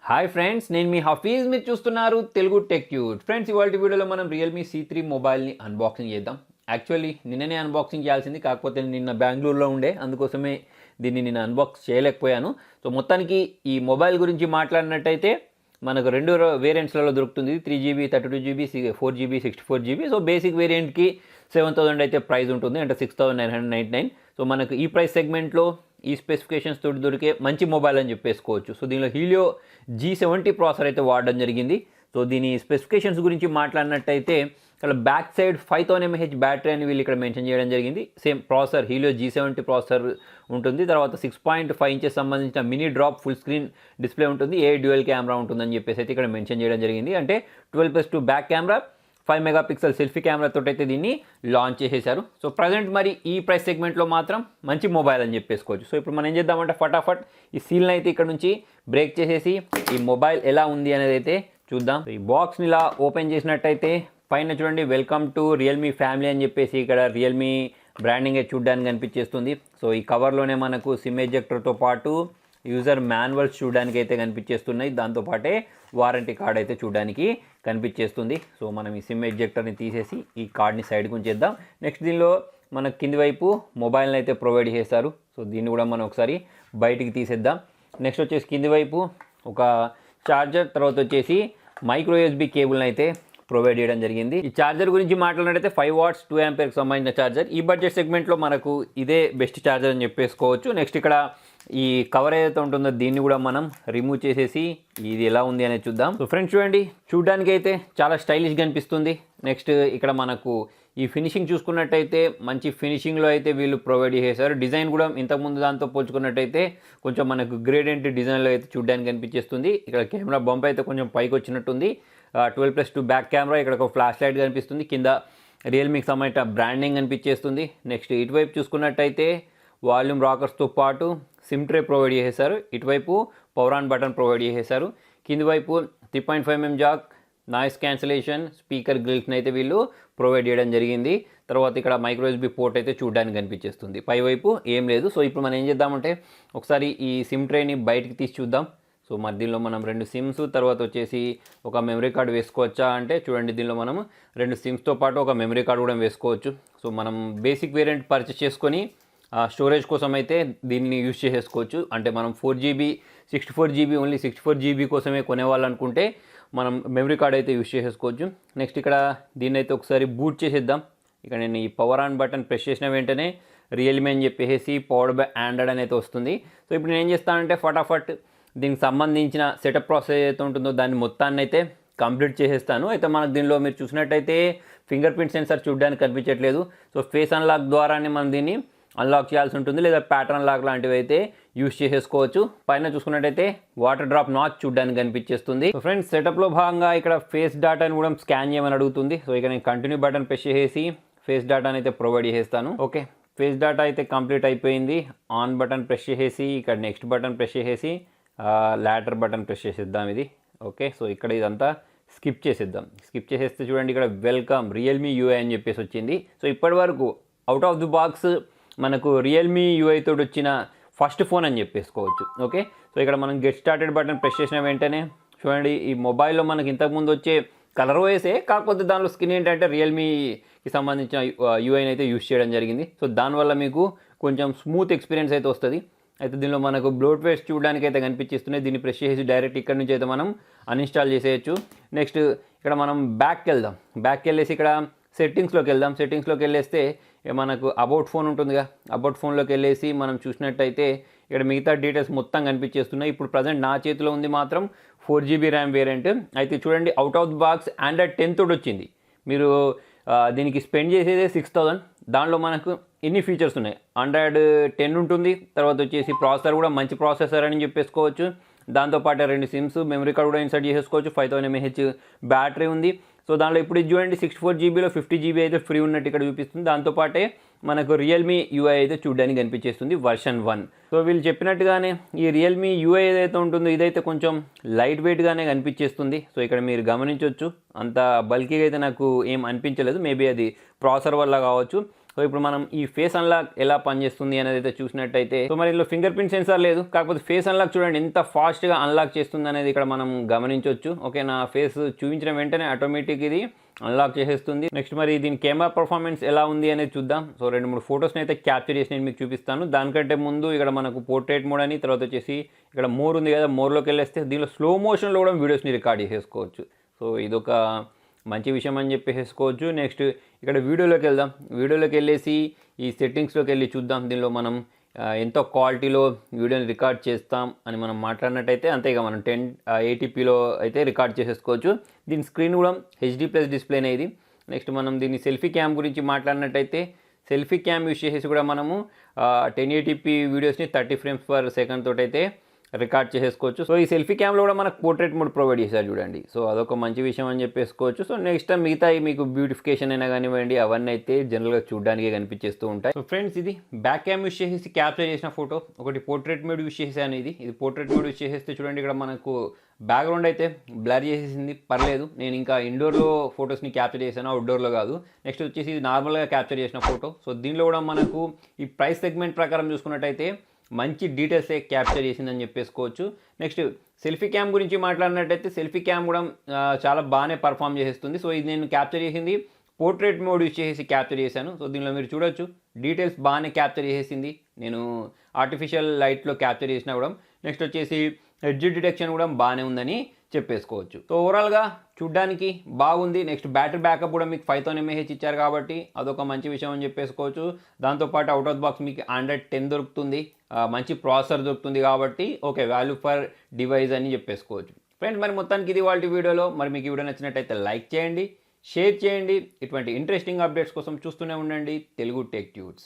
Hi friends, నేను మీ హఫీజ్. మీరు చూస్తున్నారు తెలుగు టెక్ ట్యూట్. ఫ్రెండ్స్, ఇవాళ వీడియోలో మనం రియల్మీ C3 మొబైల్ని అన్బాక్సింగ్ చేద్దాం. యాక్చువల్లీ నిన్ననే అన్బాక్సింగ్ చేయాల్సింది, కాకపోతే నిన్న బెంగళూరులో ఉండే, అందుకోసమే దీన్ని నేను అన్బాక్స్ చేయలేకపోయాను. సో మొత్తానికి ఈ మొబైల్ గురించి మాట్లాడినట్టయితే మనకు రెండు వేరియంట్స్లలో దొరుకుతుంది. 3GB 32GB 4GB 64GB. So basic వేరియంట్కి 7000 అయితే ప్రైస్ ఉంటుంది, అంటే 6999. సో మనకు ఈ ప్రైస్ సెగ్మెంట్లో ఈ స్పెసిఫికేషన్స్ తోటి దొరికే మంచి మొబైల్ అని చెప్పేసుకోవచ్చు. సో దీనిలో హీలియో G70 ప్రాసెసర్ అయితే వాడడం జరిగింది. సో దీని స్పెసిఫికేషన్స్ గురించి మాట్లాడినట్టయితే ఇక్కడ బ్యాక్ సైడ్ 5000 mAh బ్యాటరీ అని వీళ్ళు ఇక్కడ మెన్షన్ చేయడం జరిగింది. Same processor Helio G70 processor ఉంటుంది. తర్వాత 6.5 ఇంచెస్ సంబంధించిన mini drop full screen display ఉంటుంది. డ్యూయల్ కెమెరా ఉంటుందని చెప్పేసి అయితే ఇక్కడ మెన్షన్ చేయడం జరిగింది. అంటే 12+2 బ్యాక్ కెమెరా, 5 మెగాపిక్సెల్ సెల్ఫీ కెమెరాతో అయితే దీన్ని లాంచ్ చేసేశారు. సో ప్రజెంట్ మరి ఈ ప్రైస్ సెగ్మెంట్లో మాత్రం మంచి మొబైల్ అని చెప్పేసుకోవచ్చు. సో ఇప్పుడు మనం ఏం చేద్దామంటే ఫటాఫట్ ఈ సీల్ని అయితే ఇక్కడ నుంచి బ్రేక్ చేసేసి ఈ మొబైల్ ఎలా ఉంది అనేది అయితే చూద్దాం. ఈ బాక్స్ని ఇలా ఓపెన్ చేసినట్టయితే పైన చూడండి, వెల్కమ్ టు రియల్మీ ఫ్యామిలీ అని చెప్పేసి ఇక్కడ రియల్మీ బ్రాండింగే చూడడానికి కనిపించేస్తుంది. సో ఈ కవర్లోనే మనకు సిమ్ ఎజెక్టర్తో పాటు యూజర్ మాన్యువల్స్ చూడడానికి అయితే కనిపించేస్తున్నాయి. దాంతోపాటే వారంటీ కార్డ్ అయితే చూడడానికి కనిపించేస్తుంది. సో మనం ఈ సిమ్ ఎజెక్టర్ని తీసేసి ఈ కార్డ్ని సైడ్కి ఉంచేద్దాం. నెక్స్ట్ దీనిలో మనకు కింది వైపు మొబైల్ని అయితే ప్రొవైడ్ చేస్తారు. సో దీన్ని కూడా మనం ఒకసారి బయటికి తీసేద్దాం. నెక్స్ట్ వచ్చేసి కింది వైపు ఒక ఛార్జర్, తర్వాత వచ్చేసి మైక్రో USB కేబుల్ని అయితే ప్రొవైడ్ చేయడం జరిగింది. ఈ ఛార్జర్ గురించి మాట్లాడినట్టయితే 5 వాట్స్ 2 ఆంపియర్కి సంబంధించిన ఛార్జర్. ఈ బడ్జెట్ సెగ్మెంట్లో మనకు ఇదే బెస్ట్ ఛార్జర్ అని చెప్పేసుకోవచ్చు. నెక్స్ట్ ఇక్కడ ఈ కవర్ ఏదైతే ఉంటుందో దీన్ని కూడా మనం రిమూవ్ చేసేసి ఇది ఎలా ఉంది అనేది చూద్దాం. సో ఫ్రెండ్స్ చూడండి, చూడడానికి అయితే చాలా స్టైలిష్గా అనిపిస్తుంది. నెక్స్ట్ ఇక్కడ మనకు ఈ ఫినిషింగ్ చూసుకున్నట్టయితే మంచి ఫినిషింగ్లో అయితే వీళ్ళు ప్రొవైడ్ చేశారు. డిజైన్ కూడా ఇంతకుముందు దాంతో పోల్చుకున్నట్టయితే కొంచెం మనకు గ్రేడెంట్ డిజైన్లో అయితే చూడడానికి కనిపించేస్తుంది. ఇక్కడ కెమెరా బంప్ అయితే కొంచెం పైకి వచ్చినట్టుంది. 12+2 బ్యాక్ కెమెరా, ఇక్కడ ఒక ఫ్లాష్ లైట్ కనిపిస్తుంది. కింద రియల్మీకి సంబంధించిన బ్రాండింగ్ కనిపించేస్తుంది. నెక్స్ట్ ఇటువైపు చూసుకున్నట్టయితే వాల్యూమ్ రాకర్స్తో పాటు సిమ్ ట్రే ప్రొవైడ్ చేసేసారు. ఇటువైపు పవర్ ఆన్ బటన్ ప్రొవైడ్ చేసేసారు. కింది వైపు 3.5mm jack, noise cancellation, speaker గ్రిల్స్ని అయితే వీళ్ళు ప్రొవైడ్ చేయడం జరిగింది. తర్వాత ఇక్కడ మైక్రో USB పోర్ట్ అయితే చూడడానికి కనిపించేస్తుంది. పైవైపు ఏం లేదు. సో ఇప్పుడు మనం ఏం చేద్దామంటే ఒకసారి ఈ సిమ్ ట్రేని బయటికి తీసి చూద్దాం. సో మరి దీనిలో మనం 2 సిమ్స్, తర్వాత వచ్చేసి ఒక మెమరీ కార్డ్ వేసుకోవచ్చా అంటే చూడండి, దీనిలో మనం 2 సిమ్స్తో పాటు ఒక మెమరీ కార్డ్ కూడా వేసుకోవచ్చు. సో మనం బేసిక్ వేరియంట్ పర్చేస్ చేసుకొని స్టోరేజ్ కోసం అయితే దీన్ని యూజ్ చేసేసుకోవచ్చు. అంటే మనం 4GB 64GB ఓన్లీ 64GB కోసమే కొనేవాళ్ళనుకుంటే మనం మెమరీ కార్డ్ అయితే యూజ్ చేసేసుకోవచ్చు. నెక్స్ట్ ఇక్కడ దీన్ని అయితే ఒకసారి బూట్ చేసేద్దాం. ఇక్కడ నేను ఈ పవర్ ఆన్ బటన్ ప్రెస్ చేసిన వెంటనే రియల్మీ అని చెప్పేసి పవర్డ్ బై ఆండ్రాయిడ్ అనేది వస్తుంది. సో ఇప్పుడు నేను ఏం చేస్తానంటే ఫటాఫట్ దీనికి సంబంధించిన సెటప్ ప్రాసెస్ ఏదైతే ఉంటుందో దాన్ని మొత్తాన్ని అయితే కంప్లీట్ చేసేస్తాను. అయితే మనకు దీనిలో మీరు చూసినట్టయితే ఫింగర్ ప్రింట్ సెన్సార్ చూడడానికి కనిపించట్లేదు. సో ఫేస్ అన్లాక్ ద్వారానే మనం దీన్ని అన్లాక్ చేయాల్సి ఉంటుంది, లేదా ప్యాటర్న్ లాక్ లాంటివి అయితే యూజ్ చేసేసుకోవచ్చు. పైన చూసుకున్నట్టయితే వాటర్ డ్రాప్ నాచ్ చూడడానికి కనిపించేస్తుంది. సో ఫ్రెండ్స్, సెటప్లో భాగంగా ఇక్కడ ఫేస్ డాటాని కూడా స్కాన్ చేయమని అడుగుతుంది. సో ఇక్కడ నేను కంటిన్యూ బటన్ ప్రెస్ చేసి ఫేస్ డాటాని అయితే ప్రొవైడ్ చేసేస్తాను. ఓకే, ఫేస్ డాటా అయితే కంప్లీట్ అయిపోయింది. ఆన్ బటన్ ప్రెస్ చేసేసి ఇక్కడ నెక్స్ట్ బటన్ ప్రెస్ చేసేసి లాటర్ బటన్ ప్రెస్ చేసేద్దాం ఇది. ఓకే, సో ఇక్కడ ఇదంతా స్కిప్ చేసేద్దాం. స్కిప్ చేసేస్తే చూడండి, ఇక్కడ వెల్కమ్ రియల్మీ UI అని చెప్పేసి వచ్చింది. సో ఇప్పటి వరకు అవుట్ ఆఫ్ ది బాక్స్ మనకు రియల్మీ UI తోటి వచ్చిన ఫస్ట్ ఫోన్ అని చెప్పేసుకోవచ్చు. ఓకే, సో ఇక్కడ మనం గెట్ స్టార్టెడ్ బటన్ ప్రెస్ చేసిన వెంటనే చూడండి, ఈ మొబైల్లో మనకి ఇంతకుముందు వచ్చే కలర్ ఓఎసే, కాకపోతే దానిలో స్క్రీన్ ఏంటంటే రియల్మీకి సంబంధించిన UIని అయితే యూజ్ చేయడం జరిగింది. సో దానివల్ల మీకు కొంచెం స్మూత్ ఎక్స్పీరియన్స్ అయితే వస్తుంది. అయితే దీనిలో మనకు బ్లోట్వేర్స్ చూడడానికి అయితే కనిపించేస్తున్నాయి. దీన్ని ప్రెస్ చేసి డైరెక్ట్ ఇక్కడ నుంచి అయితే మనం అన్ఇన్స్టాల్ చేసేయచ్చు. నెక్స్ట్ ఇక్కడ మనం బ్యాక్కి వెళ్దాం. బ్యాక్కి వెళ్ళేసి ఇక్కడ సెట్టింగ్స్లోకి వెళ్దాం. సెట్టింగ్స్లోకి వెళ్ళేస్తే మనకు అబౌట్ ఫోన్ ఉంటుందిగా, అబౌట్ ఫోన్లోకి వెళ్ళేసి మనం చూసినట్టయితే ఇక్కడ మిగతా డీటెయిల్స్ మొత్తం కనిపించేస్తున్నాయి. ఇప్పుడు ప్రజెంట్ నా చేతిలో ఉంది మాత్రం 4GB ర్యామ్ వేరియంట్. అయితే చూడండి, out of the box Android 10 తోటి వచ్చింది. మీరు దీనికి స్పెండ్ చేసేదే 6000. దానిలో మనకు ఎన్ని ఫీచర్స్ ఉన్నాయి. Android 10 ఉంటుంది, తర్వాత వచ్చేసి ప్రాసెసర్ కూడా మంచి ప్రాసెసర్ అని చెప్పేసుకోవచ్చు. దాంతోపాటు 2 సిమ్స్, మెమరీ కార్డ్ కూడా ఇన్సర్ట్ చేసేసుకోవచ్చు. 5000 mAh బ్యాటరీ ఉంది. సో దానిలో ఇప్పుడు ఇది చూడండి, 64GBలో 50GB అయితే ఫ్రీ ఉన్నట్టు ఇక్కడ చూపిస్తుంది. దాంతోపాటే మనకు రియల్మీ UI అయితే చూడడానికి కనిపించేస్తుంది వర్షన్ 1. సో వీళ్ళు చెప్పినట్టుగానే ఈ రియల్మీ UI ఏదైతే ఉంటుందో ఇదైతే కొంచెం లైట్ వెయిట్గానే కనిపించేస్తుంది. సో ఇక్కడ మీరు గమనించవచ్చు, అంత బల్కీగా అయితే నాకు ఏం అనిపించలేదు. మేబీ అది ప్రాసెసర్ వల్ల కావచ్చు. సో ఇప్పుడు మనం ఈ ఫేస్ అన్లాక్ ఎలా పనిచేస్తుంది అనేది అయితే చూసినట్టయితే, సో మరి ఇందులో ఫింగర్ ప్రింట్ సెన్సార్ లేదు, కాకపోతే ఫేస్ అన్లాక్ చూడండి ఎంత ఫాస్ట్గా అన్లాక్ చేస్తుంది అనేది ఇక్కడ మనం గమనించవచ్చు. ఓకే, నా ఫేస్ చూపించిన వెంటనే ఆటోమేటిక్ ఇది అన్లాక్ చేసేస్తుంది. నెక్స్ట్ మరి దీని కెమెరా పర్ఫార్మెన్స్ ఎలా ఉంది అనేది చూద్దాం. సో 2-3 ఫొటోస్ని అయితే క్యాప్చర్ చేసి నేను మీకు చూపిస్తాను. దానికంటే ముందు ఇక్కడ మనకు పోర్ట్రేట్ మోడ్ అని, తర్వాత వచ్చేసి ఇక్కడ మోర్ ఉంది కదా, మోర్లోకి వెళ్ళేస్తే దీనిలో స్లో మోషన్లో కూడా వీడియోస్ని రికార్డ్ చేసేసుకోవచ్చు. సో ఇదొక మంచి విషయం అని చెప్పేసుకోవచ్చు. నెక్స్ట్ ఇక్కడ వీడియోలోకి వెళ్దాం. వీడియోలోకి వెళ్ళేసి ఈ సెట్టింగ్స్లోకి వెళ్ళి చూద్దాం. దీనిలో మనం ఎంతో క్వాలిటీలో వీడియోని రికార్డ్ చేస్తాం అని మనం మాట్లాడినట్టయితే అంతేగా మనం 1080pలో అయితే రికార్డ్ చేసేసుకోవచ్చు. దీని స్క్రీన్ కూడా HD+ డిస్ప్లే అనేది. నెక్స్ట్ మనం దీన్ని సెల్ఫీ క్యామ్ గురించి మాట్లాడినట్టయితే సెల్ఫీ క్యామ్ యూజ్ చేసేసి కూడా మనము 1080p వీడియోస్ని 30 frames/second తోటైతే రికార్డ్ చేసేసుకోవచ్చు. సో ఈ సెల్ఫీ క్యామ్లో కూడా మనకు పోర్ట్రేట్ మోడ్ ప్రొవైడ్ చేశారు చూడండి. సో అదొక మంచి విషయం అని చెప్పేసుకోవచ్చు. సో నెక్స్ట్ మిగతా మీకు బ్యూటిఫికేషన్ అయినా కానివ్వండి, అవన్నీ అయితే జనరల్గా చూడడానికి కనిపించేస్తూ ఉంటాయి. సో ఫ్రెండ్స్, ఇది బ్యాక్ క్యామ్ యూజ్ చేసేసి క్యాప్చర్ చేసిన ఫోటో, ఒకటి పోర్ట్రేట్ మోడ్ యూజ్ చేసేసాను. ఇది పోర్ట్రేట్ మోడ్ యూజ్ చేసేస్తే చూడండి ఇక్కడ మనకు బ్యాక్గ్రౌండ్ అయితే బ్లర్ చేసేసింది, పర్లేదు. నేను ఇంకా ఇండోర్లో ఫొటోస్ని క్యాప్చర్ చేశాను, అవుట్డోర్లో కాదు. నెక్స్ట్ వచ్చేసి ఇది నార్మల్గా క్యాప్చర్ చేసిన ఫోటో. సో దీనిలో కూడా మనకు ఈ ప్రైస్ సెగ్మెంట్ ప్రకారం చూసుకున్నట్టయితే మంచి డీటెయిల్సే క్యాప్చర్ చేసిందని చెప్పేసుకోవచ్చు. నెక్స్ట్ సెల్ఫీ క్యామ్ గురించి మాట్లాడినట్టయితే సెల్ఫీ క్యామ్ కూడా చాలా బాగానే పర్ఫామ్ చేసేస్తుంది. సో ఇది నేను క్యాప్చర్ చేసింది పోర్ట్రేట్ మోడ్ యూజ్ చేసి క్యాప్చర్ చేశాను. సో దీనిలో మీరు చూడొచ్చు డీటెయిల్స్ బాగానే క్యాప్చర్ చేసేసింది. నేను ఆర్టిఫిషియల్ లైట్లో క్యాప్చర్ చేసినా కూడా. నెక్స్ట్ వచ్చేసి ఎడ్జ్ డిటెక్షన్ కూడా బాగానే ఉందని చెప్పేసుకోవచ్చు. సో ఓవరాల్గా చూడ్డానికి బాగుంది. నెక్స్ట్ బ్యాటరీ బ్యాకప్ కూడా మీకు 5000 mAh ఇచ్చారు కాబట్టి అదొక మంచి విషయం అని చెప్పేసుకోవచ్చు. దాంతోపాటు అవుట్ ఆఫ్ బాక్స్ మీకు Android 10 దొరుకుతుంది, మంచి ప్రాసెసర్ దొరుకుతుంది కాబట్టి ఓకే, వాల్యూ ఫర్ డివైస్ అని చెప్పేసుకోవచ్చు. ఫ్రెండ్స్, మరి మొత్తానికి ఇది వాళ్ళ వీడియోలో. మరి మీకు ఈ వీడియో నచ్చినట్టయితే లైక్ చేయండి, షేర్ చేయండి. ఇటువంటి ఇంట్రెస్టింగ్ అప్డేట్స్ కోసం చూస్తూనే ఉండండి తెలుగు టెక్ ట్యూట్స్.